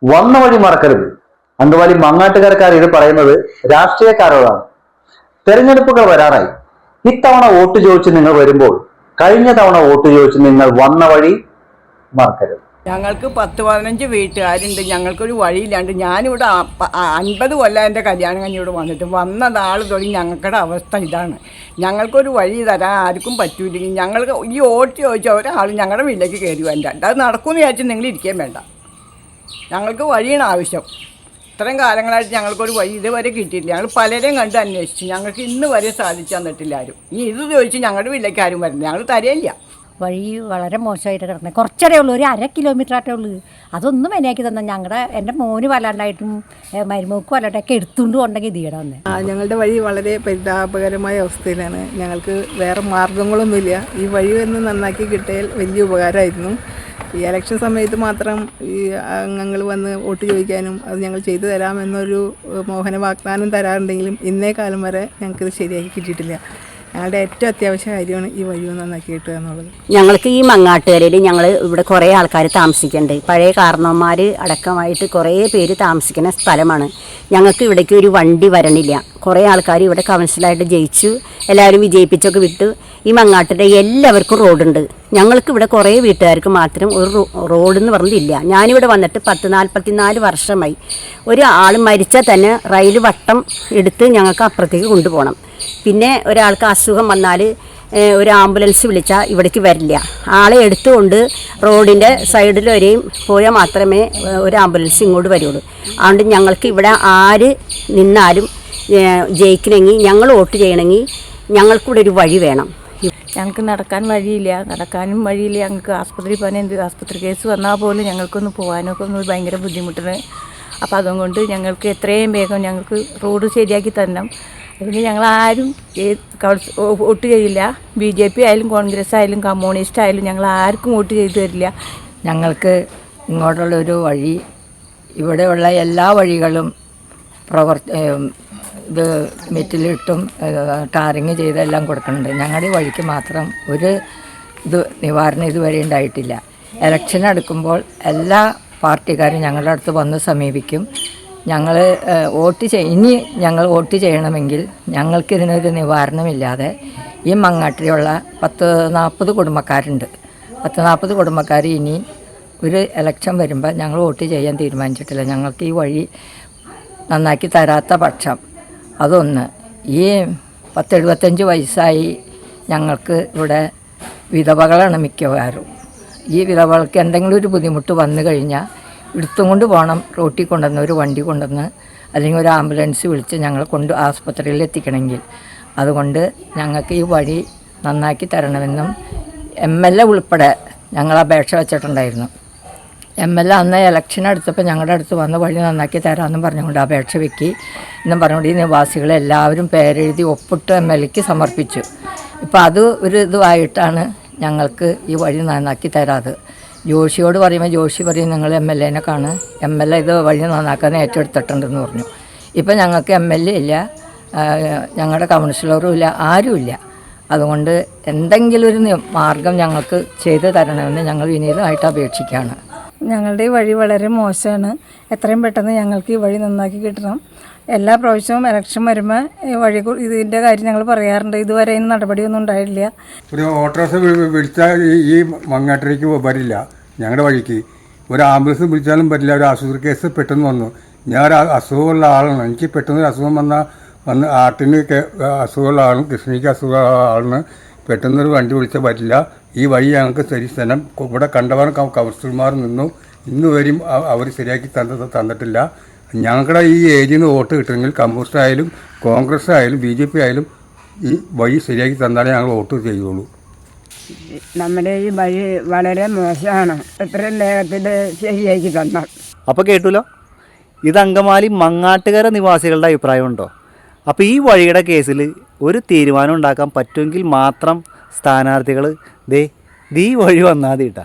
വന്ന വഴി മറക്കരുത്. അങ്കമാലി മങ്ങാട്ടുകരക്കാർ ഇത് പറയുന്നത് രാഷ്ട്രീയക്കാരോടാണ്. തെരഞ്ഞെടുപ്പുകൾ വരാറായി. ഇത്തവണ വോട്ട് ചോദിച്ച് നിങ്ങൾ വരുമ്പോൾ കഴിഞ്ഞ തവണ വോട്ട് ചോദിച്ച് നിങ്ങൾ വന്ന വഴി മറക്കരുത്. ഞങ്ങൾക്ക് 10-15 വീട്ടുകാരുണ്ട്. ഞങ്ങൾക്കൊരു വഴിയില്ലാണ്ട് ഞാനിവിടെ 50 കൊല്ലം എൻ്റെ കല്യാണം കഴിഞ്ഞിവിടെ വന്ന നാൾ തൊട്ട് ഞങ്ങളുടെ അവസ്ഥ ഇതാണ്. ഞങ്ങൾക്കൊരു വഴി തരാൻ ആർക്കും പറ്റൂല്ലെങ്കിൽ ഞങ്ങൾക്ക് ഈ വോട്ട് ചോദിച്ച ഒരാൾ ഞങ്ങളുടെ വീട്ടിലേക്ക് കയറി വേണ്ട. അത് നടക്കുമെന്ന് വിചാരിച്ചാൽ നിങ്ങൾ ഇരിക്കാൻ വേണ്ട. ഞങ്ങൾക്ക് വഴിയാണ് ആവശ്യം. ഇത്രയും കാലങ്ങളായിട്ട് ഞങ്ങൾക്കൊരു വഴി ഇതുവരെ കിട്ടിയിട്ടില്ല. ഞങ്ങൾ പലരെയും കണ്ട് അന്വേഷിച്ചു. ഞങ്ങൾക്ക് ഇന്ന് വരെ സാധിച്ചു തന്നിട്ടില്ല ആരും. ഇനി ഇത് ചോദിച്ച് ഞങ്ങളുടെ വീട്ടിലേക്ക് ആരും വരുന്നില്ല. ഞങ്ങൾ തരയില്ല. വഴി വളരെ മോശമായിട്ട് കിടക്കുന്നത്. കുറച്ചേ ഉള്ളൂ, ഒരു 1/2 കിലോമീറ്റർ ആയിട്ടേ ഉള്ളൂ. അതൊന്നും മെനയാക്കി തന്നെ എൻ്റെ മോന് വല്ലാണ്ടായിട്ടും മരുമോക്ക് വല്ലാണ്ടൊക്കെ എടുത്തുകൊണ്ട് കൊണ്ടെങ്കിൽ ഇതിയുടെ വന്നേ. ഞങ്ങളുടെ വഴി വളരെ പരിതാപകരമായ അവസ്ഥയിലാണ്. ഞങ്ങൾക്ക് വേറെ മാർഗങ്ങളൊന്നുമില്ല. ഈ വഴി ഒന്ന് നന്നാക്കി കിട്ടിയാൽ വലിയ ഉപകാരമായിരുന്നു. ഈ ഇലക്ഷൻ സമയത്ത് മാത്രം ഈ അംഗങ്ങൾ വന്ന് വോട്ട് ചോദിക്കാനും അത് ഞങ്ങൾ ചെയ്തു തരാമെന്നൊരു മോഹന വാഗ്ദാനം തരാറുണ്ടെങ്കിലും ഇന്നേ കാലം വരെ ഞങ്ങൾക്കിത് ശരിയാക്കി കിട്ടിയിട്ടില്ല. ഞങ്ങളുടെ ഏറ്റവും അത്യാവശ്യ കാര്യമാണ് ഈ വഴി നന്നാക്കി കിട്ടുക എന്നുള്ളത്. ഞങ്ങൾക്ക് ഈ മങ്ങാട്ടുകരയിൽ ഞങ്ങൾ ഇവിടെ കുറേ ആൾക്കാർ താമസിക്കുന്നുണ്ട്. പഴയ കാരണവന്മാർ അടക്കമായിട്ട് കുറേ പേര് താമസിക്കുന്ന സ്ഥലമാണ്. ഞങ്ങൾക്ക് ഇവിടേക്ക് ഒരു വണ്ടി വരണില്ല. കുറേ ആൾക്കാർ ഇവിടെ കൗൺസിലായിട്ട് ജയിച്ചു, എല്ലാവരും വിജയിപ്പിച്ചൊക്കെ വിട്ടു. ഈ മങ്ങാട്ടിൻ്റെ എല്ലാവർക്കും റോഡുണ്ട്. ഞങ്ങൾക്ക് ഇവിടെ കുറേ വീട്ടുകാർക്ക് മാത്രം ഒരു റോഡെന്ന് പറഞ്ഞില്ല. ഞാനിവിടെ വന്നിട്ട് 44 വർഷമായി. ഒരു ആൾ മരിച്ചാൽ തന്നെ റെയിൽ വട്ടം എടുത്ത് ഞങ്ങൾക്ക് അപ്പുറത്തേക്ക് കൊണ്ടുപോകണം. പിന്നെ ഒരാൾക്ക് അസുഖം വന്നാൽ ഒരു ആംബുലൻസ് വിളിച്ചാൽ ഇവിടേക്ക് വരില്ല. ആളെ എടുത്തുകൊണ്ട് റോഡിൻ്റെ സൈഡിൽ വരെയും പോയാൽ മാത്രമേ ഒരു ആംബുലൻസ് ഇങ്ങോട്ട് വരുള്ളൂ. അതുകൊണ്ട് ഞങ്ങൾക്ക് ഇവിടെ ആര് നിന്നാലും ജയിക്കണമെങ്കിൽ, ഞങ്ങൾ വോട്ട് ചെയ്യണമെങ്കിൽ ഞങ്ങൾക്കിവിടെ ഒരു വഴി വേണം. ഞങ്ങൾക്ക് നടക്കാൻ വഴിയില്ല, നടക്കാനും വഴിയില്ല. ഞങ്ങൾക്ക് ആസ്പത്രി പോകാൻ ആസ്പത്രി കേസ് വന്നാൽ പോലും ഞങ്ങൾക്കൊന്ന് പോകാനൊക്കെ ഒന്ന് ഭയങ്കര ബുദ്ധിമുട്ടാണ്. അപ്പോൾ അതുകൊണ്ട് ഞങ്ങൾക്ക് എത്രയും വേഗം ഞങ്ങൾക്ക് റോഡ് ശരിയാക്കി തരണം. അതിന് ഞങ്ങളാരും വോട്ട് ചെയ്യില്ല. BJP ആയാലും കോൺഗ്രസ് ആയാലും കമ്മ്യൂണിസ്റ്റ് ആയാലും ഞങ്ങൾ ആർക്കും വോട്ട് ചെയ്തു തരില്ല. ഞങ്ങൾക്ക് ഇങ്ങോട്ടുള്ളൊരു വഴി, ഇവിടെയുള്ള എല്ലാ വഴികളും ഇത് മെറ്റിലിട്ടും ടാറിങ് ചെയ്തെല്ലാം കൊടുക്കുന്നുണ്ട്. ഞങ്ങളുടെ വഴിക്ക് മാത്രം ഒരു നിവാരണം ഇതുവരെ ഉണ്ടായിട്ടില്ല. ഇലക്ഷൻ അടുക്കുമ്പോൾ എല്ലാ പാർട്ടിക്കാരും ഞങ്ങളുടെ അടുത്ത് വന്ന് സമീപിക്കും. ഞങ്ങൾ ഇനി ഞങ്ങൾ വോട്ട് ചെയ്യണമെങ്കിൽ ഞങ്ങൾക്കിതിനൊരു നിവാരണമില്ലാതെ ഈ മങ്ങാട്ടിലുള്ള 10-40 കുടുംബക്കാരുണ്ട്. 10-40 കുടുംബക്കാർ ഇനി ഒരു ഇലക്ഷൻ വരുമ്പോൾ ഞങ്ങൾ വോട്ട് ചെയ്യാൻ തീരുമാനിച്ചിട്ടില്ല. ഞങ്ങൾക്ക് ഈ വഴി നന്നാക്കി തരാത്ത പക്ഷം അതൊന്ന്. ഈ 10-75 വയസ്സായി ഞങ്ങൾക്ക് ഇവിടെ വിധവകളാണ് മിക്കവാറും. ഈ വിധവകൾക്ക് എന്തെങ്കിലും ഒരു ബുദ്ധിമുട്ട് വന്നു കഴിഞ്ഞാൽ എടുത്തും കൊണ്ട് പോകണം. റോട്ടിൽ കൊണ്ടുവന്ന് ഒരു വണ്ടി കൊണ്ടുവന്ന് അല്ലെങ്കിൽ ഒരു ആംബുലൻസ് വിളിച്ച് ഞങ്ങൾ ആസ്പത്രിയിൽ എത്തിക്കണമെങ്കിൽ. അതുകൊണ്ട് ഞങ്ങൾക്ക് ഈ വഴി നന്നാക്കി തരണമെന്നും MLA ഉൾപ്പെടെ ഞങ്ങൾ അപേക്ഷ വെച്ചിട്ടുണ്ടായിരുന്നു. MLA അന്ന് ഇലക്ഷൻ അടുത്തപ്പോൾ ഞങ്ങളുടെ അടുത്ത് വന്ന് വഴി നന്നാക്കി തരാമെന്നും പറഞ്ഞുകൊണ്ട് അപേക്ഷ വെക്കി എന്നും പറഞ്ഞുകൊണ്ട് ഈ നിവാസികളെല്ലാവരും പേരെഴുതി ഒപ്പിട്ട് MLAക്ക് സമർപ്പിച്ചു. ഇപ്പോൾ അത് ഒരു ഇതുമായിട്ടാണ് ഞങ്ങൾക്ക് ഈ വഴി നന്നാക്കി തരാത്. ജോഷിയോട് പറയുമ്പോൾ ജോഷി പറയും നിങ്ങൾ MLAനെ കാണ്, MLA ഇത് വഴി നന്നാക്കാൻ ഏറ്റെടുത്തിട്ടുണ്ടെന്ന് പറഞ്ഞു. ഇപ്പം ഞങ്ങൾക്ക് MLA ഇല്ല, ഞങ്ങളുടെ കൗൺസിലറും ഇല്ല, ആരുമില്ല. അതുകൊണ്ട് എന്തെങ്കിലും ഒരു മാർഗം ഞങ്ങൾക്ക് ചെയ്തു തരണമെന്ന് ഞങ്ങൾ വിനീതമായിട്ട് അപേക്ഷിക്കുകയാണ്. ഞങ്ങളുടെ ഈ വഴി വളരെ മോശമാണ്. എത്രയും പെട്ടെന്ന് ഞങ്ങൾക്ക് ഈ വഴി നന്നാക്കി കിട്ടണം. എല്ലാ പ്രാവശ്യവും ഇലക്ഷൻ വരുമ്പോൾ വഴി ഇതിൻ്റെ കാര്യം ഞങ്ങൾ പറയാറുണ്ട്. ഇതുവരെ അതിന് നടപടിയൊന്നും ഉണ്ടായിട്ടില്ല. ഒരു ഓട്ടോറിക്ഷ വിളിച്ചാൽ ഈ മങ്ങാട്ടിലേക്ക് വരില്ല. ഞങ്ങളുടെ വഴിക്ക് ഒരു ആംബുലൻസ് വിളിച്ചാലും പറ്റില്ല. ഒരു ആശുപത്രി കേസ് പെട്ടെന്ന് വന്നു. ഞാൻ ഒരു അസുഖമുള്ള ആളാണ്. എനിക്ക് പെട്ടെന്ന് അസുഖം വന്ന് ആട്ടിന് അസുഖമുള്ള ആളും കൃഷ്ണിക്ക് അസുഖമുള്ള ആളിന് പെട്ടെന്നൊരു വണ്ടി വിളിച്ചാൽ പറ്റില്ല. ഈ വഴി ഞങ്ങൾക്ക് ശരി സ്ഥലം ഇവിടെ കണ്ടവർ കൗൺസിലർമാർ നിന്നു, ഇന്ന് വരെയും അവർ ശരിയാക്കി തന്നിട്ടില്ല. ഞങ്ങളുടെ ഈ ഏരിയയിൽ നിന്ന് വോട്ട് കിട്ടണമെങ്കിൽ കമ്മ്യൂണിസ്റ്റ് ആയാലും കോൺഗ്രസ് ആയാലും BJP ആയാലും ഈ വഴി ശരിയാക്കി തന്നാലേ ഞങ്ങൾ വോട്ട് ചെയ്യുള്ളൂ. നമ്മുടെ ഈ വഴി വളരെ മോശമാണ്. എത്രയും വേഗത്തിൽ ശരിയാക്കി തന്നാൽ. അപ്പോൾ കേട്ടുല്ലോ, ഇത് അങ്കമാലി മങ്ങാട്ടുകര നിവാസികളുടെ അഭിപ്രായമുണ്ടോ? അപ്പോൾ ഈ വഴിയുടെ കേസിൽ ഒരു തീരുമാനം ഉണ്ടാക്കാൻ പറ്റുമെങ്കിൽ മാത്രം സ്ഥാനാർത്ഥികൾ ഈ വഴി വന്നാൽ മതി കേട്ടോ.